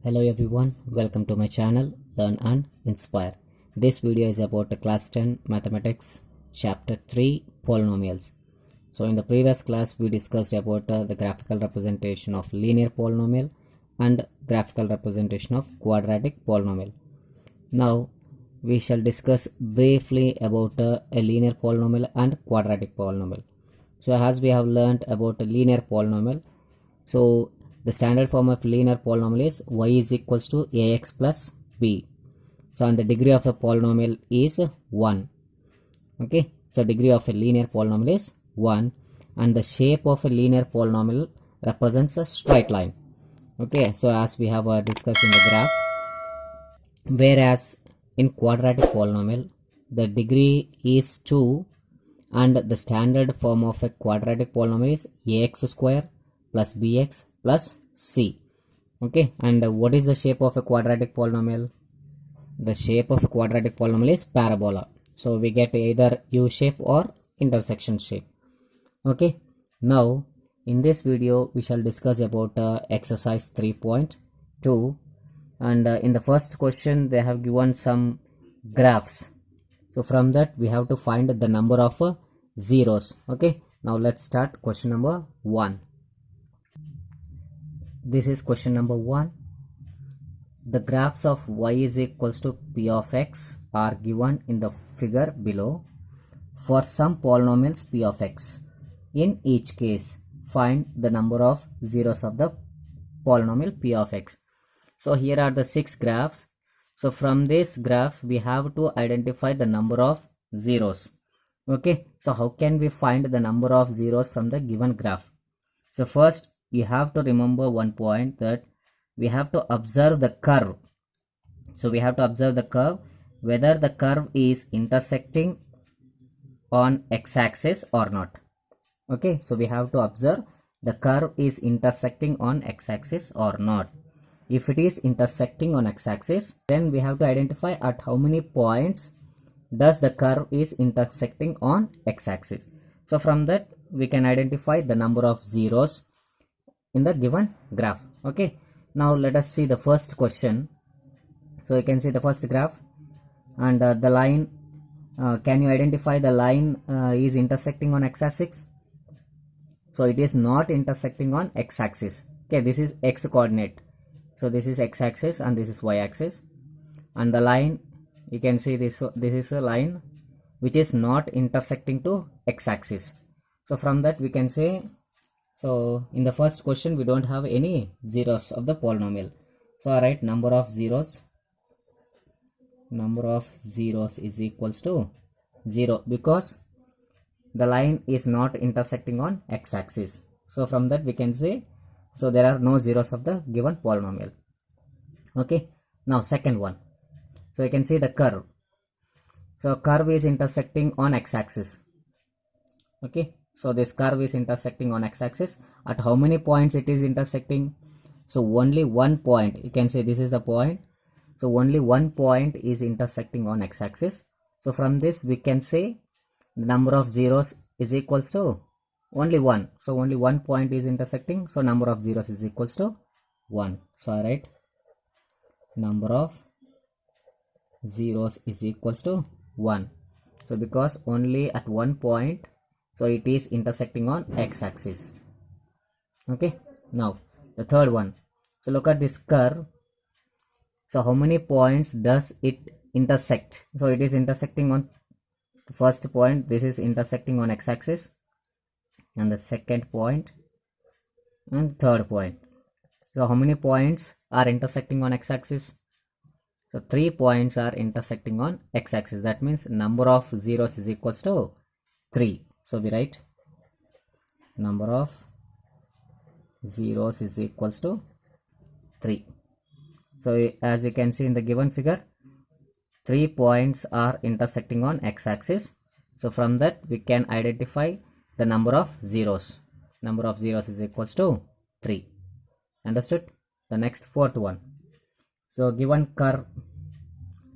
Hello everyone, welcome to my channel Learn and Inspire. This video is about class 10 mathematics chapter 3 polynomials. So in the previous class we discussed about the graphical representation of linear polynomial and graphical representation of quadratic polynomial. Now we shall discuss briefly about a linear polynomial and quadratic polynomial. So as we have learned about a linear polynomial, so the standard form of linear polynomial is y is equals to ax plus b. So and the degree of a polynomial is 1. Okay, so degree of a linear polynomial is 1 and the shape of a linear polynomial represents a straight line. Okay, so as we have discussed in the graph, whereas in quadratic polynomial the degree is 2 and the standard form of a quadratic polynomial is ax square plus bx plus c. Okay, and what is the shape of a quadratic polynomial? The shape of a quadratic polynomial is parabola. So we get either u shape or intersection shape. Okay, now in this video we shall discuss about exercise 3.2, and in the first question they have given some graphs. So from that we have to find the number of zeros. Okay, now let's start question number 1. This is question number 1. The graphs of y is equals to p of x are given in the figure below for some polynomials p of x. In each case, find the number of zeros of the polynomial p of x. So here are the 6 graphs. So from these graphs we have to identify the number of zeros. Okay, so how can we find the number of zeros from the given graph? So first you have to remember one point, that we have to observe the curve. So we have to observe the curve, whether the curve is intersecting on x-axis or not. Okay, so we have to observe the curve is intersecting on x-axis or not. If it is intersecting on x-axis, then we have to identify at how many points does the curve is intersecting on x-axis. So from that we can identify the number of zeros in the given graph. Okay, now let us see the first question. So you can see the first graph, and the line, can you identify the line is intersecting on x-axis? So it is not intersecting on x-axis. Okay, this is x coordinate, so this is x-axis and this is y-axis, and the line, you can see this is a line which is not intersecting to x-axis. So from that we can say, so in the first question we don't have any zeros of the polynomial. So I write number of zeros is equals to 0 because the line is not intersecting on x-axis. So from that we can say, so there are no zeros of the given polynomial. Okay, now second one. So you can see the curve. So curve is intersecting on x-axis. Okay, so this curve is intersecting on x-axis. At how many points it is intersecting? So only one point. You can say this is the point. So only one point is intersecting on x-axis. So from this we can say the number of zeros is equals to only 1. So only one point is intersecting. So number of zeros is equals to 1. So I write number of zeros is equals to 1. So because only at one point, so it is intersecting on x-axis. Okay, now the third one. So look at this curve. So how many points does it intersect? So it is intersecting on the first point, this is intersecting on x-axis, and the second point and third point. So how many points are intersecting on x-axis? So 3 points are intersecting on x-axis. That means number of zeros is equals to 3. So we write number of zeros is equals to 3. So as you can see in the given figure, 3 points are intersecting on x-axis. So from that we can identify the number of zeros. Number of zeros is equals to 3. Understood? The next fourth one. So given curve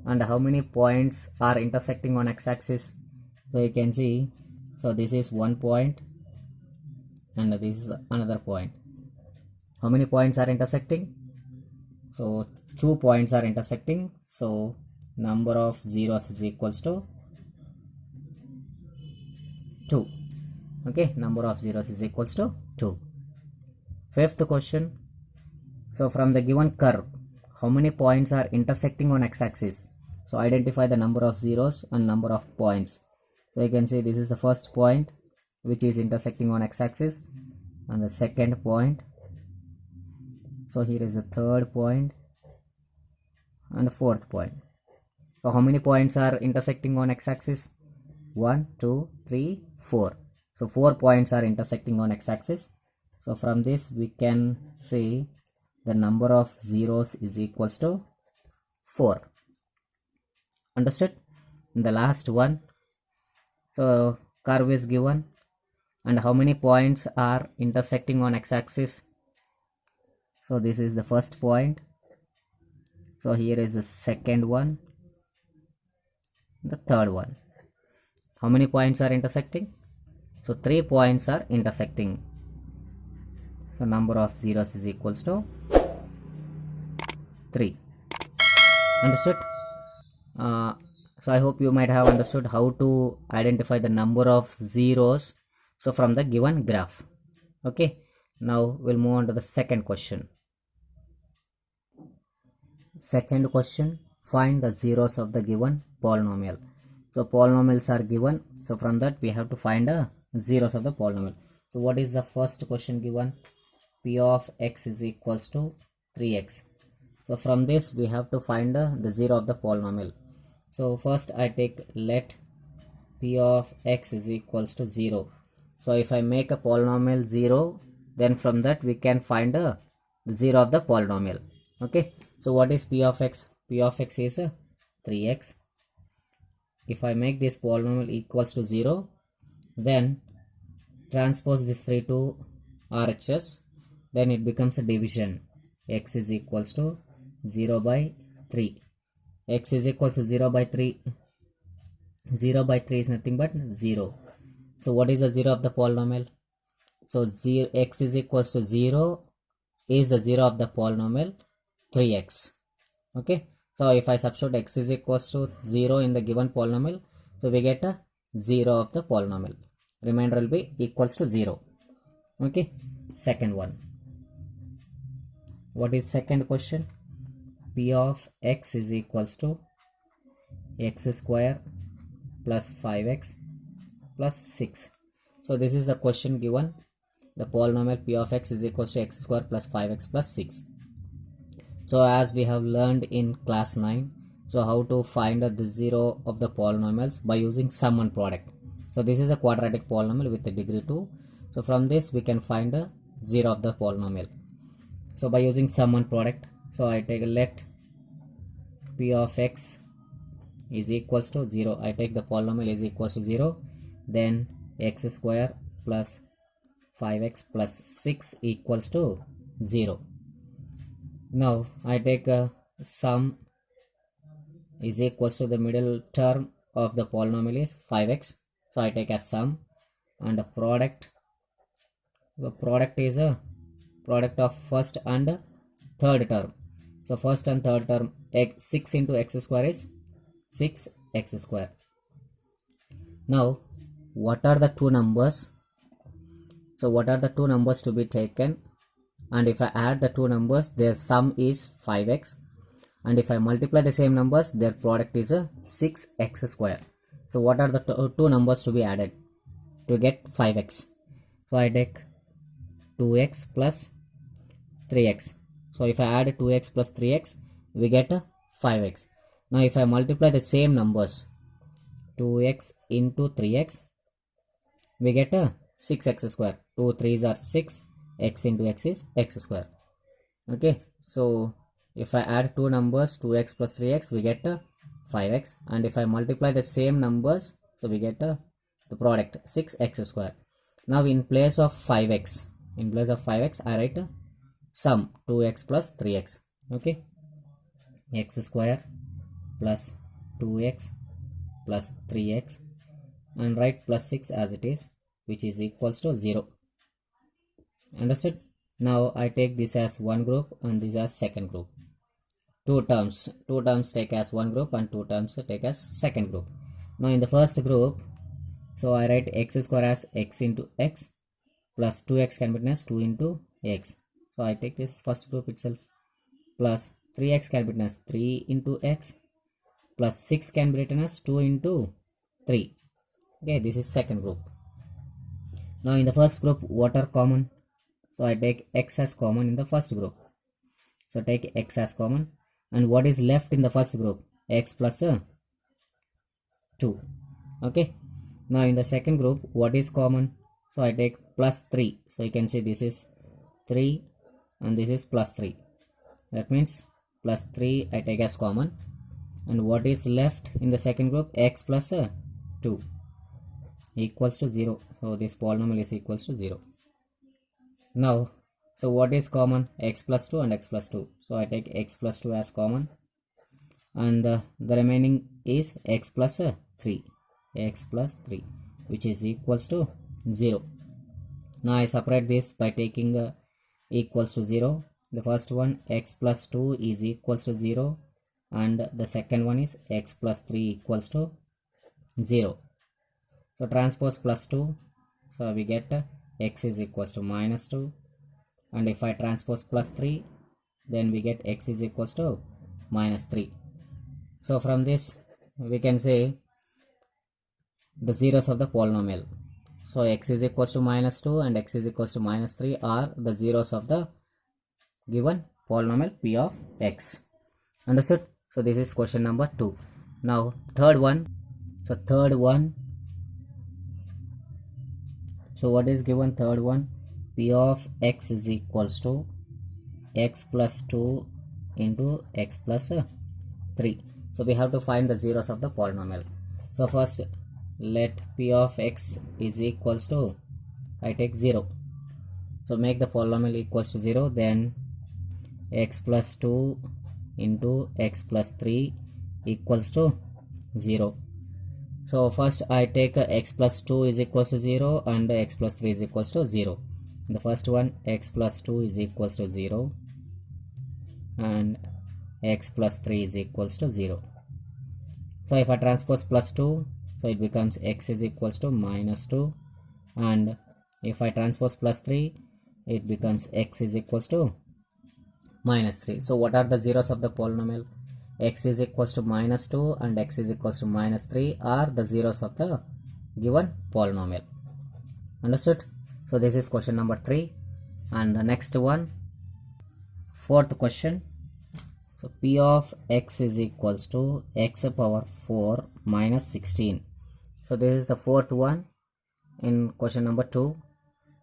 and how many points are intersecting on x-axis? So you can see, so this is one point and this is another point. How many points are intersecting? So 2 points are intersecting, so number of zeros is equals to 2. Okay, number of zeros is equals to 2. Fifth question. So from the given curve, how many points are intersecting on x-axis? So identify the number of zeros and number of points. So you can see this is the first point which is intersecting on x-axis, and the second point. So here is the third point and the fourth point. So how many points are intersecting on x-axis? 1, 2, 3, 4. So 4 points are intersecting on x-axis. So from this we can say the number of zeros is equals to 4. Understood? And the last one. So curve is given and how many points are intersecting on x-axis? So this is the first point. So here is the second one, the third one. How many points are intersecting? So 3 points are intersecting. So number of zeros is equals to 3. Understood? So I hope you might have understood how to identify the number of zeros so from the given graph. Okay, now we'll move on to the second question. Second question, find the zeros of the given polynomial. So polynomials are given, so from that we have to find the zeros of the polynomial. So what is the first question given? P of x is equals to 3x. So from this we have to find the zero of the polynomial. So first I take let P of x is equals to 0. So if I make a polynomial 0, then from that we can find the zero of the polynomial. Okay, so what is P of x? P of x is 3x. If I make this polynomial equals to 0, then transpose this 3 to RHS, then it becomes a division. X is equals to 0 by 3. X is equals to 0 by 3. 0 by 3 is nothing but 0. So what is the zero of the polynomial? So x is equals to 0 is the zero of the polynomial 3x. Okay, so if I substitute x is equals to 0 in the given polynomial, so we get a 0 of the polynomial. Remainder will be equals to 0. Okay, second one. What is second question? P of x is equals to x square plus 5x plus 6. So this is the question given. The polynomial P of x is equals to x square plus 5x plus 6. So as we have learned in class 9, so how to find the zero of the polynomials by using sum and product. So this is a quadratic polynomial with a degree 2. So from this we can find the zero of the polynomial. So by using sum and product, so I take let P of x is equals to 0. I take the polynomial is equals to 0. Then x square plus 5x plus 6 equals to 0. Now I take a sum is equals to the middle term of the polynomial is 5x. So I take a sum, and a product. The product is a product of first and third term. So first and third term, 6 into x square is 6x square. Now what are the two numbers? So what are the two numbers to be taken? And if I add the two numbers, their sum is 5x, and if I multiply the same numbers, their product is a 6x square. So what are the two numbers to be added to get 5x? So I take 2x plus 3x. So if I add 2x plus 3x, we get a 5x. Now if I multiply the same numbers, 2x into 3x, we get a 6x square. 2 3s are 6, x into x is x square. Okay, so if I add two numbers, 2x plus 3x, we get a 5x, and if I multiply the same numbers, so we get a the product 6x square. Now in place of 5x, I write a sum 2x plus 3x. Okay, x square plus 2x plus 3x, and write plus 6 as it is, which is equals to 0. Understood? Now I take this as one group and this as second group. two terms take as one group and two terms take as second group. Now in the first group, so I write x square as x into x plus 2x can be written as 2 into x. So I take this first group itself, plus 3x can be written as 3 into x plus 6 can be written as 2 into 3. Okay, this is second group. Now in the first group, what are common? So I take x as common in the first group. So take x as common, and what is left in the first group? X plus 2. Okay. Now in the second group, what is common? So I take plus 3. So you can see this is 3 and this is plus 3. That means plus 3 I take as common. And what is left in the second group? X plus 2 equals to 0. So this polynomial is equals to 0. Now, so what is common? X plus 2 and x plus 2. So I take x plus 2 as common. And the remaining is x plus 3. X plus 3, which is equals to 0. Now I separate this by taking equals to 0. The first one, x plus 2 is equals to 0. And the second one is x plus 3 equals to 0. So transpose plus 2. So we get x is equals to minus 2. And if I transpose plus 3, then we get x is equals to minus 3. So from this, we can say the zeros of the polynomial. So x is equals to minus 2 and x is equals to minus 3 are the zeros of the given polynomial p of x. Understood? So this is question number 2. Now third one. So third one. So what is given third one? P of x is equals to x plus 2 into x plus 3. So we have to find the zeros of the polynomial. So first let p of x is equals to, I take 0. So make the polynomial equals to 0. Then x plus 2 into x plus 3 equals to 0. So first I take x plus 2 is equals to 0 and x plus 3 is equals to 0. The first one, x plus 2 is equals to 0 and x plus 3 is equals to 0. So if I transpose plus 2, so it becomes x is equals to minus 2, and if I transpose plus 3, it becomes x is equals to minus 3. So what are the zeros of the polynomial? X is equals to minus 2 and x is equals to minus 3 are the zeros of the given polynomial. Understood? So this is question number 3. And the next one, fourth question. So p of x is equals to x power 4 minus 16. So this is the fourth one in question number 2.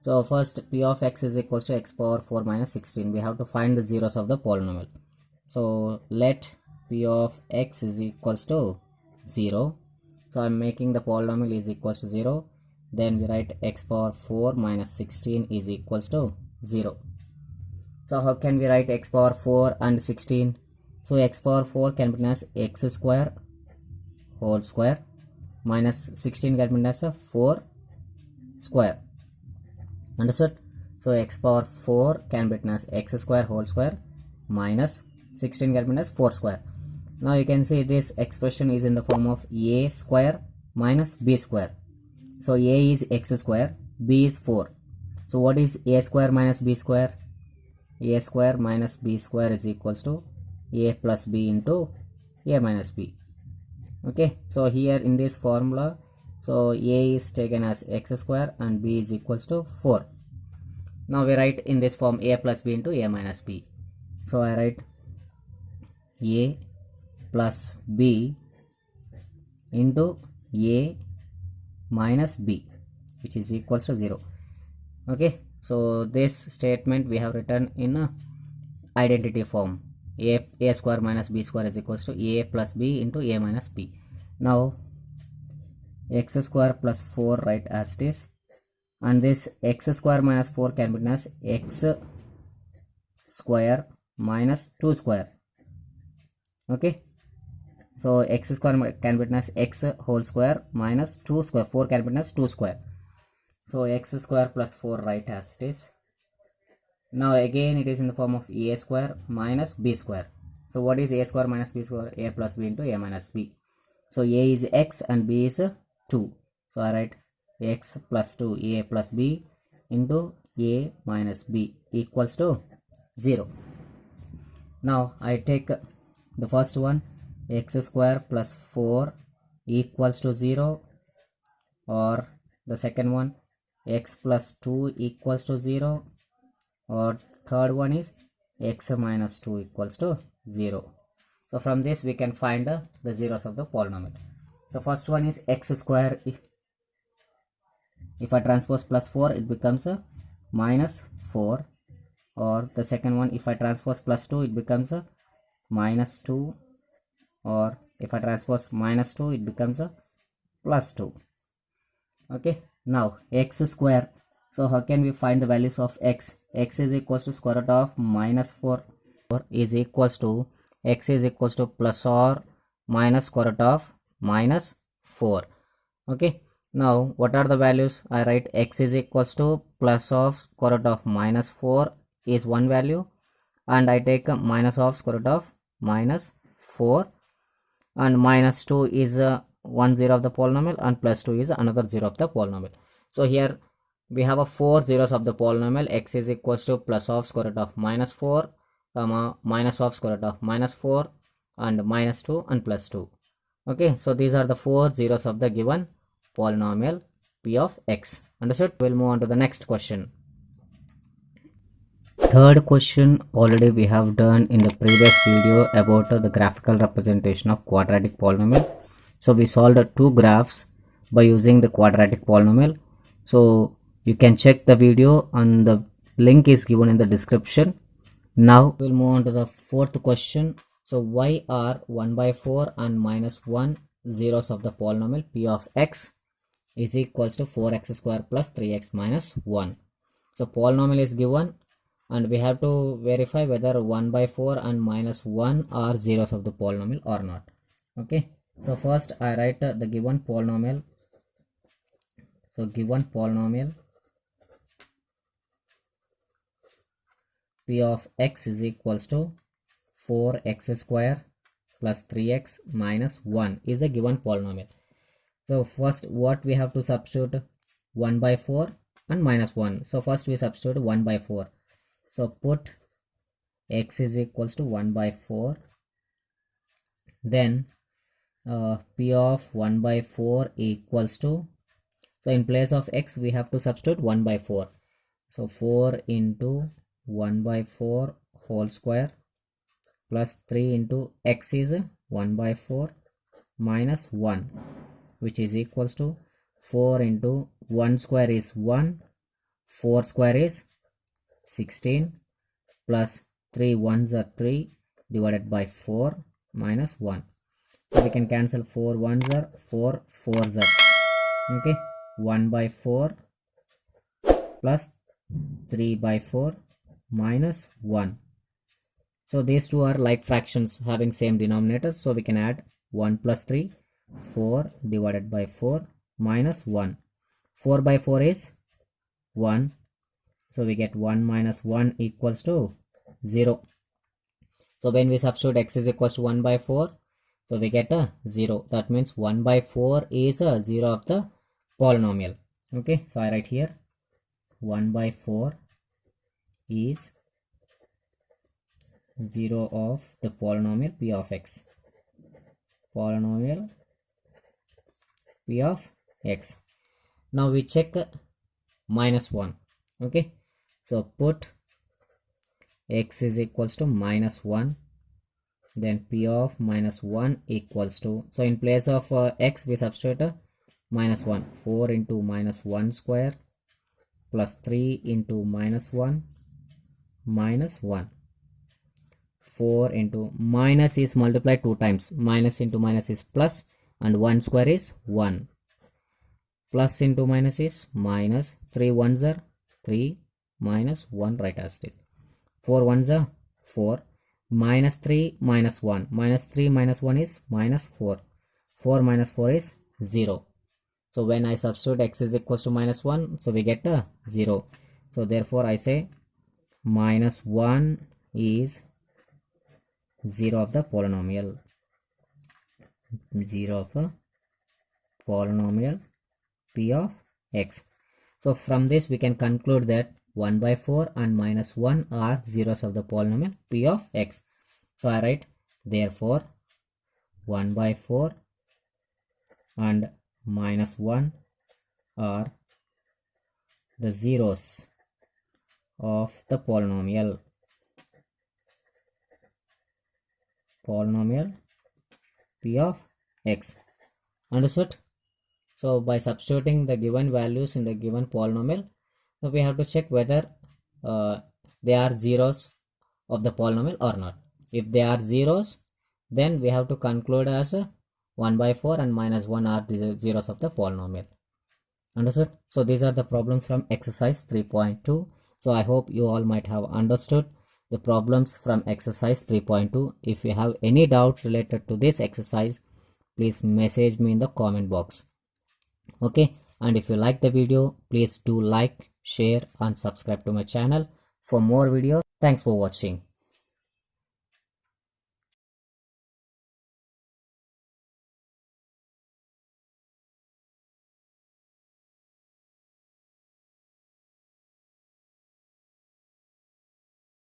So first p of x is equals to x power 4 minus 16. We have to find the zeros of the polynomial. So let p of x is equals to 0. So I am making the polynomial is equals to 0. Then we write x power 4 minus 16 is equals to 0. So how can we write x power 4 and 16? So x power 4 can be written as x square whole square minus 16 can be written as 4 square. Understood? So x power 4 can be written as x square whole square minus 16 can be written as 4 square. Now you can see this expression is in the form of a square minus b square. So a is x square, b is 4. So what is a square minus b square? A square minus b square is equals to a plus b into a minus b. Okay, so here in this formula, so a is taken as x square and b is equals to 4. Now we write in this form a plus b into a minus b. So I write a plus b into a minus b, which is equals to 0. Okay, so this statement we have written in a identity form. A square minus b square is equals to a plus b into a minus b. Now x square plus 4 write as it is, and this x square minus 4 can be written as x square minus 2 square. Okay, so x square can be written as x whole square minus 2 square. 4 can be written as 2 square. So x square plus 4 write as it is. Now again it is in the form of a square minus b square. So what is a square minus b square? A plus b into a minus b. So a is x and b is 2. So I write x plus 2, a plus b into a minus b equals to 0. Now I take the first one, x square plus 4 equals to 0, or the second one, x plus 2 equals to 0, or third one is x minus 2 equals to 0. So from this we can find the zeros of the polynomial. So first one is x square. If I transpose plus 4, it becomes a minus 4. Or the second one, if I transpose plus 2, it becomes a minus 2. Or if I transpose minus 2, it becomes a plus 2. Okay, now x square. So how can we find the values of x? X is equals to square root of minus 4 is equals to x is equals to plus or minus square root of minus 4. Okay, now what are the values? I write x is equals to plus of square root of minus 4 is one value, and I take a minus of square root of minus 4, and minus 2 is one zero of the polynomial, and plus 2 is another zero of the polynomial. So here we have a 4 zeros of the polynomial. X is equals to plus of square root of minus 4, comma minus of square root of minus 4, and minus 2 and plus 2. Okay, so these are the 4 zeros of the given polynomial p of x. Understood? We'll move on to the next question. Third question already we have done in the previous video about the graphical representation of quadratic polynomial. So we solved 2 graphs by using the quadratic polynomial. So you can check the video, and the link is given in the description. Now we'll move on to the fourth question. So why are 1 by 4 and minus 1 zeros of the polynomial p of x is equals to 4x square plus 3x minus 1. So polynomial is given, and we have to verify whether 1 by 4 and minus 1 are zeros of the polynomial or not. Okay, so first I write the given polynomial. So given polynomial p of x is equals to 4x square plus 3x minus 1 is a given polynomial. So first what we have to substitute? 1 by 4 and minus 1. So first we substitute 1 by 4. So put x is equals to 1 by 4. Then p of 1 by 4 equals to, so in place of x we have to substitute 1 by 4. So 4 into 1 by 4 whole square plus 3 into x is 1 by 4 minus 1, which is equals to 4 into 1 square is 1, 4 square is 16, plus 3 ones are 3 divided by 4 minus 1. So we can cancel 4 ones are 4 fours are. Okay, 1 by 4 plus 3 by 4 minus 1. So these two are like fractions having same denominators, so we can add 1 plus 3, 4 divided by 4 minus 1. 4 by 4 is 1, so we get 1 minus 1 equals to 0. So when we substitute x is equals to 1 by 4, so we get a 0. That means 1 by 4 is a 0 of the polynomial. Okay, so I write here 1 by 4 is 0 of the polynomial p of x. Polynomial p of x. Now we check minus 1. Okay, so put x is equals to minus 1, then p of minus 1 equals to, so in place of x we substitute minus 1. 4 into minus 1 square plus 3 into minus 1 minus 1. 4 into minus is multiplied 2 times. Minus into minus is plus, and 1 square is 1. Plus into minus is minus. 3 ones are 3 minus 1, right as it is. 4 ones are 4. Minus 3 minus 1. Minus 3 minus 1 is minus 4. 4 minus 4 is 0. So when I substitute x is equals to minus 1, so we get a 0. So therefore I say minus 1 is 0 of the polynomial. 0 of a polynomial p of x. So from this we can conclude that 1 by 4 and minus 1 are zeros of the polynomial p of x. So I write therefore 1 by 4 and minus 1 are the zeros of the polynomial p of x. Understood? So by substituting the given values in the given polynomial, so we have to check whether they are zeros of the polynomial or not. If they are zeros, then we have to conclude as 1 by 4 and minus 1 are the zeros of the polynomial. Understood? So these are the problems from exercise 3.2. So I hope you all might have understood the problems from exercise 3.2. If you have any doubts related to this exercise, please message me in the comment box. Okay, and if you like the video, please do like, share and subscribe to my channel for more videos. Thanks for watching.